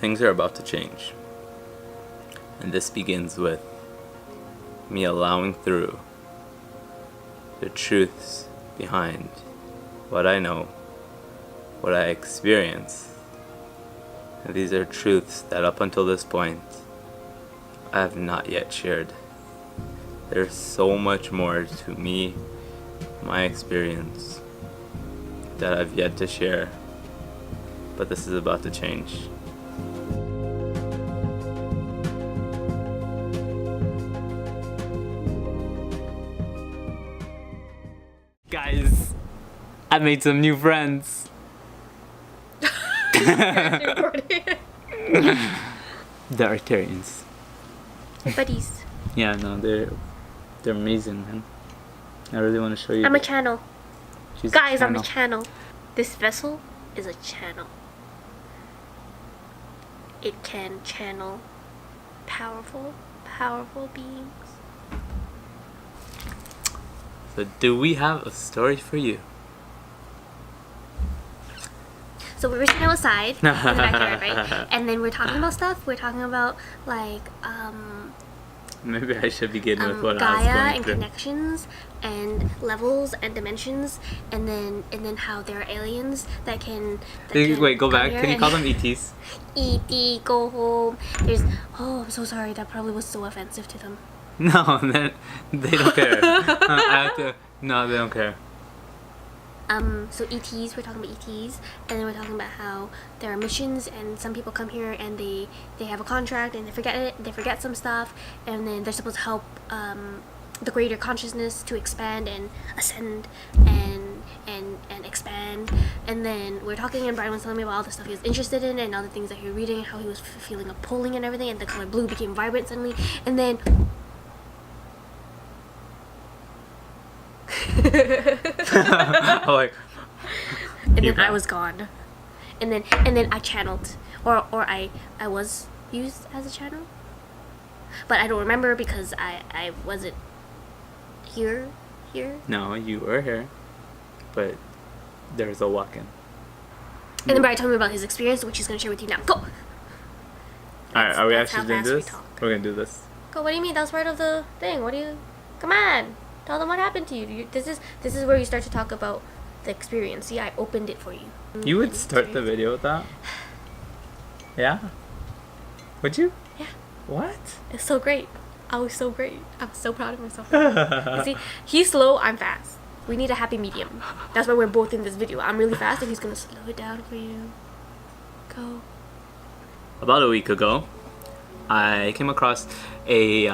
things are about to change. And this begins with me allowing through the truths behind what I know, what I experience. And these are truths that up until this point I have not yet shared. There's so much more to me, my experience, that I've yet to share. But this is about to change. Guys, I made some new friends. The Arcturians. Buddies. Yeah, no, they're amazing, man. I really want to show you. I'm a channel. She's Guys, a I'm a channel. This vessel is a channel. It can channel powerful beings. So do we have a story for you? So we were sitting outside in the backyard, right? And then we're talking about stuff. We're talking about like Maybe I should begin with what I was Gaia going and through. connections and levels and dimensions, and then how there are aliens that can. Wait, go come back. here Can you call and- them ETs? E.T. Go home. There's. Oh, I'm so sorry. That probably was so offensive to them. No, they don't care. I have to. No, they don't care. So ETs, we're talking about ETs, and then we're talking about how there are missions, and some people come here and they have a contract and they forget some stuff, and then they're supposed to help the greater consciousness to expand and ascend and expand. And then we're talking, and Bryan was telling me about all the stuff he was interested in and all the things that he was reading, how he was feeling a pulling and everything, and the color blue became vibrant suddenly, and then I'm like, and then You're I gone. was gone, and then I channeled, or I was used as a channel, but I don't remember because I wasn't here. no, you were here, but there's a walk-in. And then Bryan told me about his experience, which he's gonna share with you now. Go. Alright, are we That's actually how doing fast this? we talk. We're gonna do this. Go. What do you mean? That's part of the thing. What do you? Come on. Tell them what happened to you. This is where you start to talk about the experience. See, I opened it for you. You would start the video with that? Yeah? Would you? Yeah. What? It's so great. I was so great. I'm so proud of myself. You see, he's slow, I'm fast. We need a happy medium. That's why we're both in this video. I'm really fast and he's gonna slow it down for you. Go. About a week ago, I came across a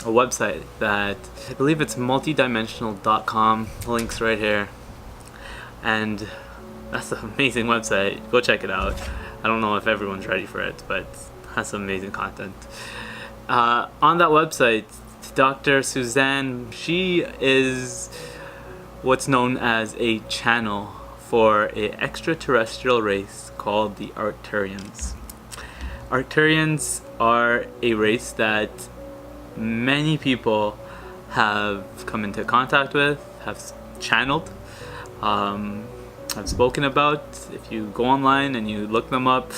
website that I believe it's multidimensional.com. The link's right here, and that's an amazing website. Go check it out. I don't know if everyone's ready for it, but it has some amazing content. On that website, Dr. Suzanne, she is what's known as a channel for an extraterrestrial race called the Arcturians. Arcturians are a race that many people have come into contact with, have channeled, have spoken about. If you go online and you look them up,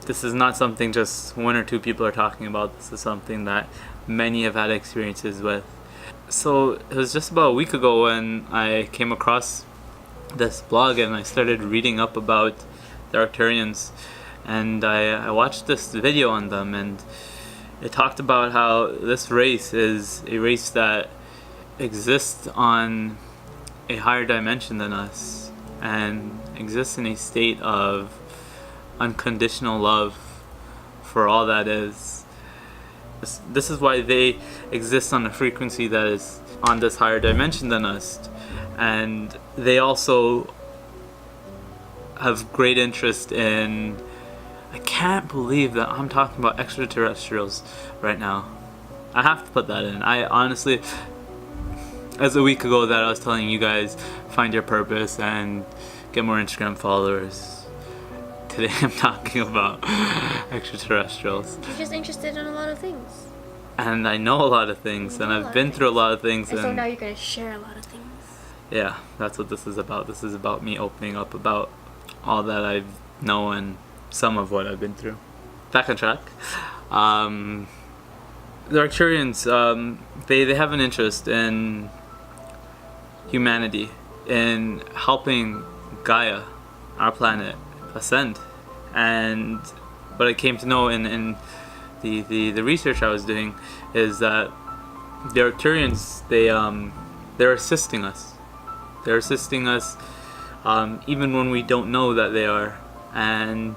this is not something just one or two people are talking about. This is something that many have had experiences with. So it was just about a week ago when I came across this blog and I started reading up about the Arcturians, and I watched this video on them, and it talked about how this race is a race that exists on a higher dimension than us and exists in a state of unconditional love for all that is. This is why they exist on a frequency that is on this higher dimension than us, and they also have great interest in, I can't believe that I'm talking about extraterrestrials right now. I have to put that in. I honestly, as a week ago that I was telling you guys, find your purpose and get more Instagram followers. Today I'm talking about extraterrestrials. You're just interested in a lot of things. And I know a lot of things, and I've been through a lot of things. And so now you're going to share a lot of things. Yeah, that's what this is about. This is about me opening up about all that I know and some of what I've been through. back on track. The Arcturians, they have an interest in humanity, in helping Gaia, our planet, ascend. And what I came to know in the research I was doing is that the Arcturians, they're assisting us. They're assisting us even when we don't know that they are. And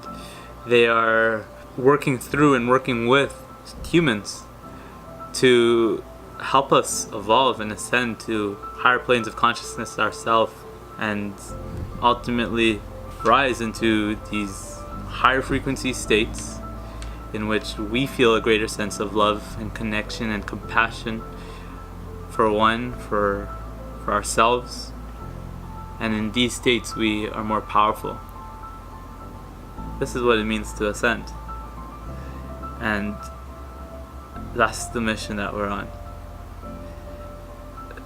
they are working through and working with humans to help us evolve and ascend to higher planes of consciousness ourselves, and ultimately rise into these higher frequency states in which we feel a greater sense of love and connection and compassion for ourselves. And in these states we are more powerful. This is what it means to ascend. And that's the mission that we're on.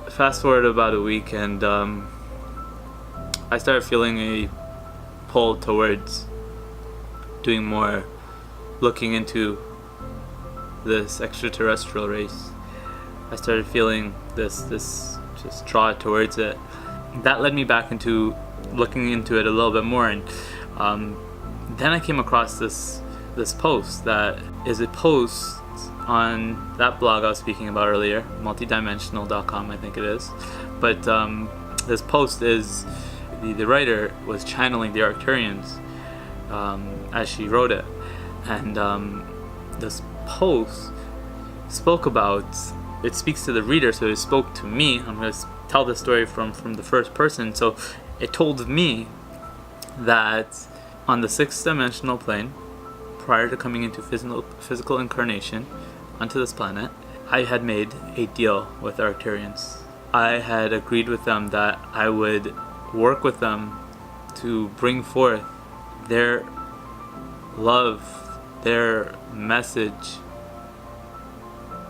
Fast forward about a week, and I started feeling a pull towards doing more, looking into this extraterrestrial race. I started feeling this just draw towards it. That led me back into looking into it a little bit more, and then I came across this post that is a post on that blog I was speaking about earlier, multidimensional.com, I think it is. But this post is, the writer was channeling the Arcturians as she wrote it. And this post spoke about, it speaks to the reader, so it spoke to me. I'm going to tell the story from the first person. So it told me that on the 6th dimensional plane, prior to coming into physical incarnation onto this planet, I had made a deal with the Arcturians. I had agreed with them that I would work with them to bring forth their love, their message,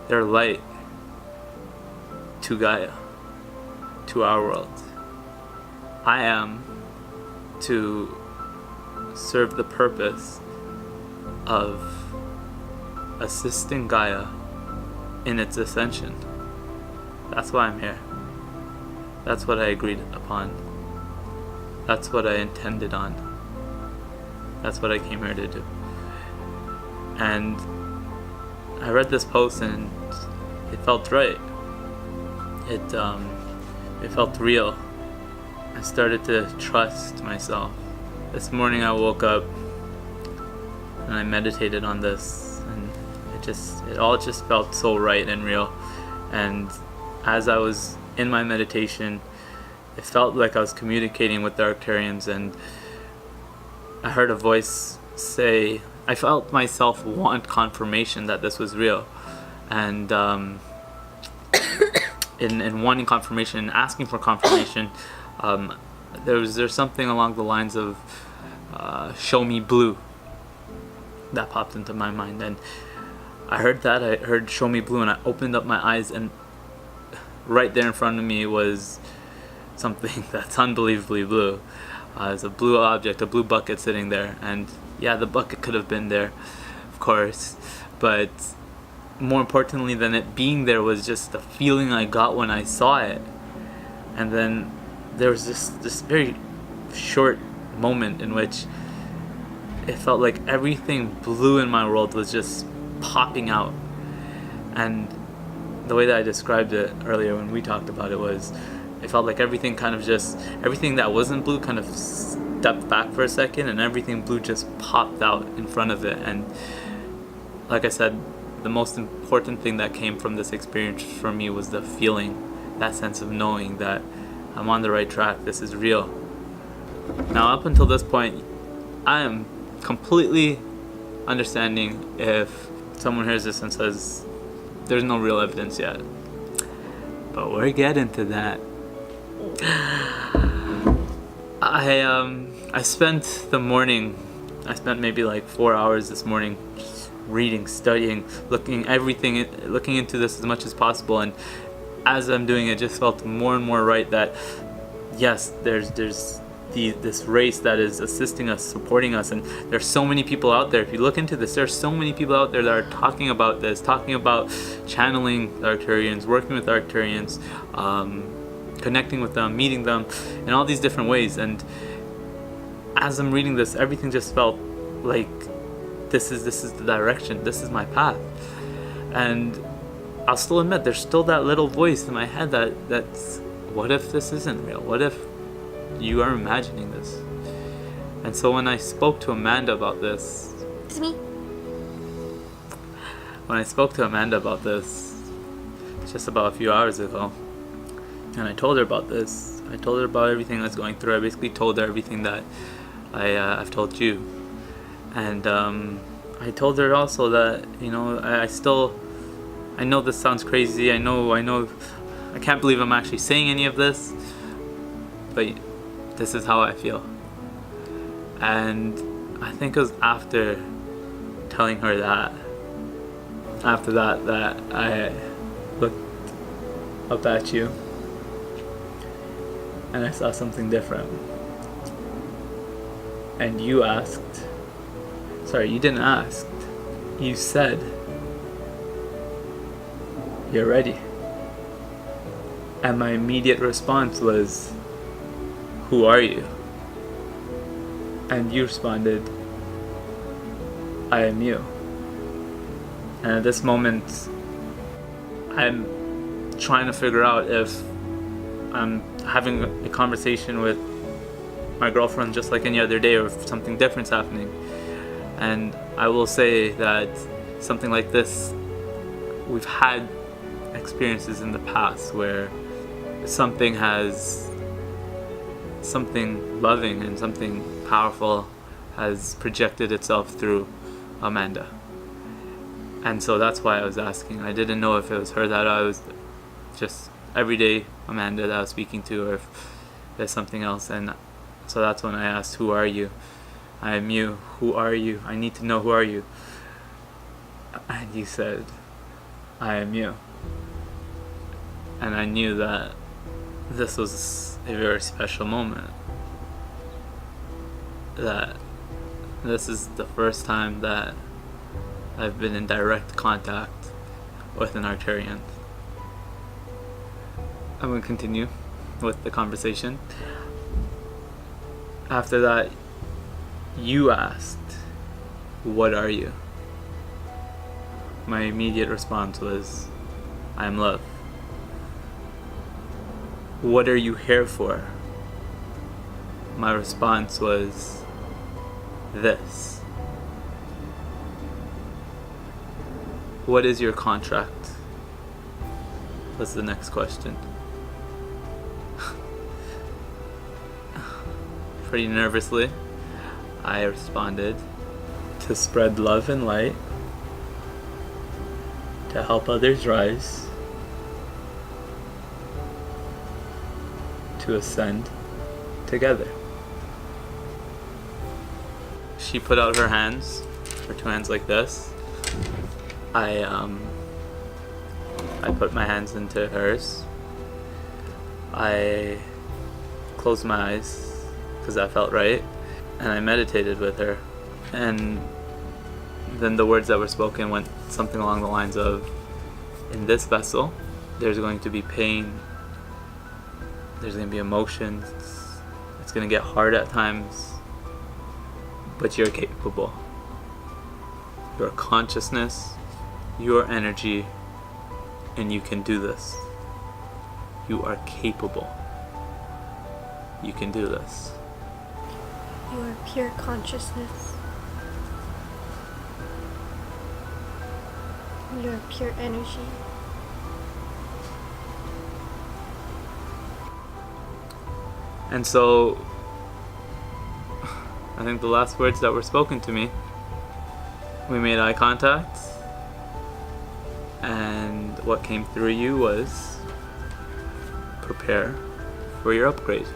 their light to Gaia, to our world. I am to serve the purpose of assisting Gaia in its ascension. That's why I'm here. That's what I agreed upon. That's what I intended on. That's what I came here to do. And I read this post and it felt right. It felt real. I started to trust myself. This morning I woke up and I meditated on this, and it all just felt so right and real. And as I was in my meditation, it felt like I was communicating with the Arcturians, and I heard a voice say, I felt myself want confirmation that this was real. And in wanting confirmation and asking for confirmation, there's something along the lines of show me blue that popped into my mind. And I heard that, I heard show me blue, and I opened up my eyes, and right there in front of me was something that's unbelievably blue. There's a blue object, a blue bucket sitting there, and yeah, the bucket could have been there, of course, but more importantly than it being there was just the feeling I got when I saw it. And then there was this very short moment in which it felt like everything blue in my world was just popping out. And the way that I described it earlier when we talked about it was, it felt like everything that wasn't blue kind of stepped back for a second, and everything blue just popped out in front of it. And like I said, the most important thing that came from this experience for me was the feeling, that sense of knowing that I'm on the right track, this is real. Now, up until this point, I am completely understanding if someone hears this and says, there's no real evidence yet. But we're getting to that. I spent maybe like 4 hours this morning reading, studying, looking into this as much as possible, and as I'm doing it, just felt more and more right that yes, there's this race that is assisting us, supporting us, and there's so many people out there. If you look into this, there's so many people out there that are talking about this, talking about channeling the Arcturians, working with Arcturians, connecting with them, meeting them in all these different ways. And as I'm reading this, everything just felt like this is the direction, this is my path. And I'll still admit there's still that little voice in my head that's, what if this isn't real? What if you are imagining this? And so when I spoke to Amanda about this, It's me. when I spoke to Amanda about this just about a few hours ago, and I told her about this, I told her about everything I was going through. I basically told her everything that I've told you. And I told her also that, you know, I know this sounds crazy. I know, I can't believe I'm actually saying any of this, but this is how I feel. And I think it was after telling her that, after that I looked up at you and I saw something different. And you didn't ask, you said, "You're ready." And my immediate response was, "Who are you?" And you responded, "I am you." And at this moment, I'm trying to figure out if I'm having a conversation with my girlfriend just like any other day, or if something different's happening. And I will say that something like this, we've had experiences in the past where something loving and something powerful has projected itself through Amanda. And so that's why I was asking. I didn't know if it was her that I was just everyday Amanda that I was speaking to, or if there's something else. And so that's when I asked, "Who are you?" "I am you." "Who are you?" "I need to know, who are you?" And you said, "I am you." And I knew that this was a very special moment. That this is the first time that I've been in direct contact with an Arcturian. I'm going to continue with the conversation. After that, you asked, "What are you?" My immediate response was, "I am love." "What are you here for?" My response was, "This." "What is your contract?" was the next question. Pretty nervously, I responded, "To spread love and light, to help others rise, to ascend together." She put out her hands, her two hands like this. I put my hands into hers. I closed my eyes because that felt right, and I meditated with her. And then the words that were spoken went something along the lines of, "In this vessel, there's going to be pain, there's going to be emotions, it's going to get hard at times, but you're capable. Your consciousness, your energy, and you can do this. You are capable. You can do this." You are pure consciousness. You are pure energy. And so, I think the last words that were spoken to me, we made eye contact, and what came through you was, "Prepare for your upgrade."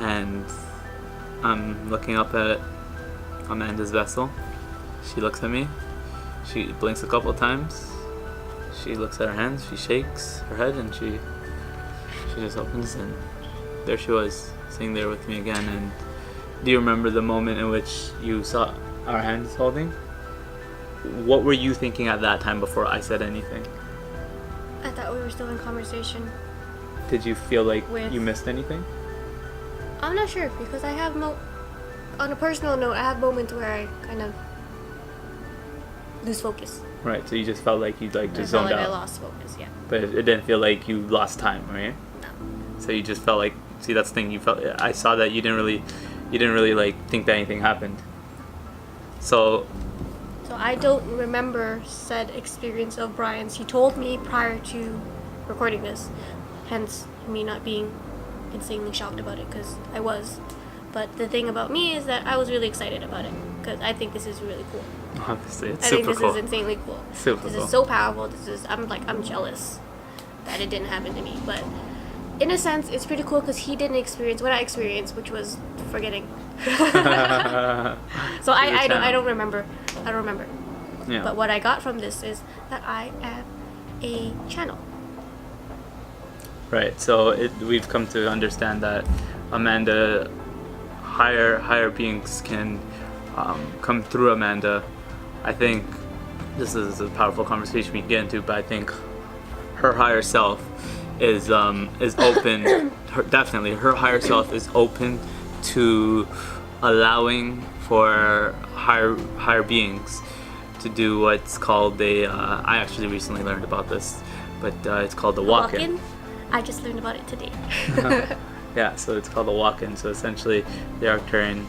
And I'm looking up at Amanda's vessel. She looks at me. She blinks a couple times. She looks at her hands. She shakes her head, and she just opens and there she was, sitting there with me again. And do you remember the moment in which you saw our hands holding? What were you thinking at that time before I said anything? I thought we were still in conversation. Did you feel like With- you missed anything? I'm not sure, because I have on a personal note, I have moments where I kind of lose focus. Right, so you just felt like you like I just felt zoned like I out. lost focus, yeah. But it didn't feel like you lost time, right? No. So you just felt like, see, that's the thing, you felt, I saw that you didn't really like think that anything happened. So I don't remember said experience of Bryan's. He told me prior to recording this, hence me not being insanely shocked about it, because I was. But the thing about me is that I was really excited about it, because I think this is really cool. obviously it's I super think this cool. is insanely cool. Super This cool. is so powerful. I'm jealous that it didn't happen to me. But in a sense, it's pretty cool because he didn't experience what I experienced, which was forgetting. So I don't remember. I don't remember. Yeah. But what I got from this is that I am a channel. Right. So we've come to understand that Amanda, higher beings can come through Amanda. I think this is a powerful conversation we can get into, but I think her higher self is open. Definitely, her higher self is open to allowing for higher beings to do what's called I actually recently learned about this, but it's called the walk-in. I just learned about it today. Yeah, so it's called a walk-in. So essentially, the Arcturian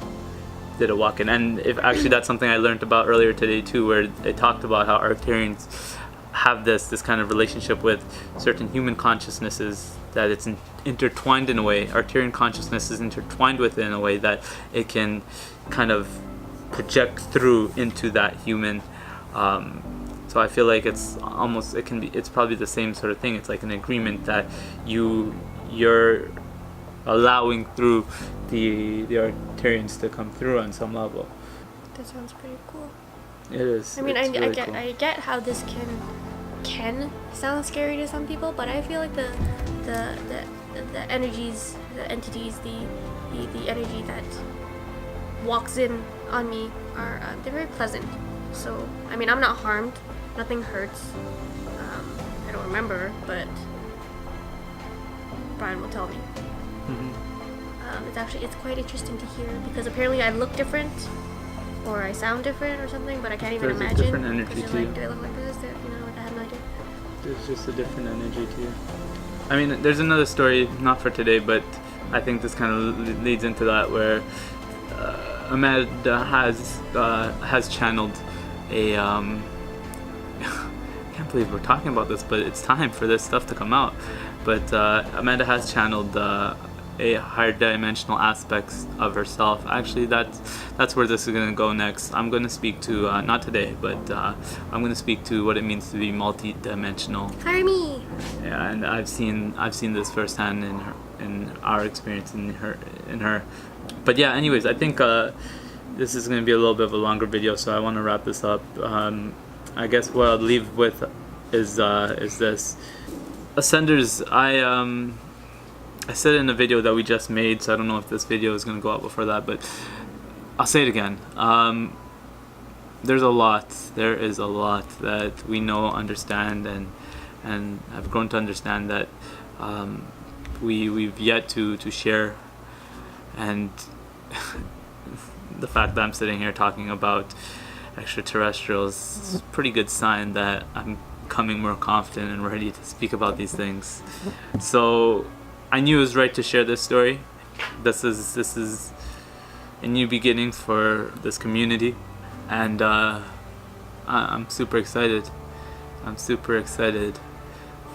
did a walk-in, and if actually that's something I learned about earlier today too, where it talked about how Arcturians have this kind of relationship with certain human consciousnesses, that it's intertwined in a way. Arcturian consciousness is intertwined with it in a way that it can kind of project through into that human. So I feel like it's probably the same sort of thing. It's like an agreement that you're allowing through the Arcturians to come through on some level. That sounds pretty cool. It is. I mean, it's really cool. I get how this can sound scary to some people, but I feel like the energies, the entities, the energy that walks in on me are they're very pleasant. So I mean, I'm not harmed. Nothing hurts. I don't remember, but Bryan will tell me. Mm-hmm. It's quite interesting to hear, because apparently I look different, or I sound different or something, but I can't even There's a imagine. different energy to you. Do I look like this? I have no idea. There's just a different energy to you. I mean, there's another story, not for today, but I think this kind of leads into that, where Amanda has channeled a. I can't believe we're talking about this, but it's time for this stuff to come out. But Amanda has channeled a higher dimensional aspects of herself. Actually, that's where this is going to go next. I'm going to speak to not today, but I'm going to speak to what it means to be multi-dimensional. Hire me. Yeah, and I've seen this firsthand in our experience in her. But yeah, anyways, I think this is going to be a little bit of a longer video, so I want to wrap this up. I guess what I'll leave with is this. Ascenders, I said it in a video that we just made, so I don't know if this video is going to go out before that, but I'll say it again. There is a lot that we know, understand, and have grown to understand that we've yet to share. And the fact that I'm sitting here talking about extraterrestrials is a pretty good sign that I'm becoming more confident and ready to speak about these things. So I knew it was right to share this story. This is a new beginning for this community, and I'm super excited. I'm super excited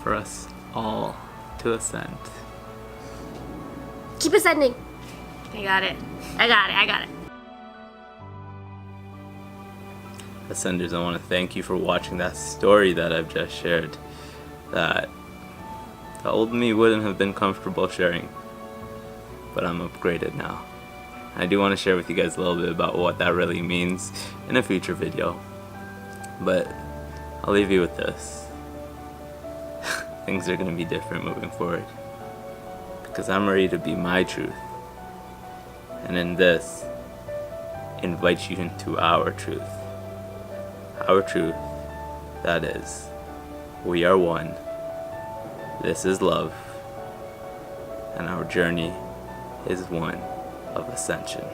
for us all to ascend. Keep ascending. I got it. Ascenders, I want to thank you for watching that story that I've just shared, that the old me wouldn't have been comfortable sharing, but I'm upgraded now. I do want to share with you guys a little bit about what that really means in a future video, but I'll leave you with this. Things are going to be different moving forward. because I'm ready to be my truth. And in this, invite you into our truth. Our truth, that is, we are one. This is love. And our journey is one of ascension.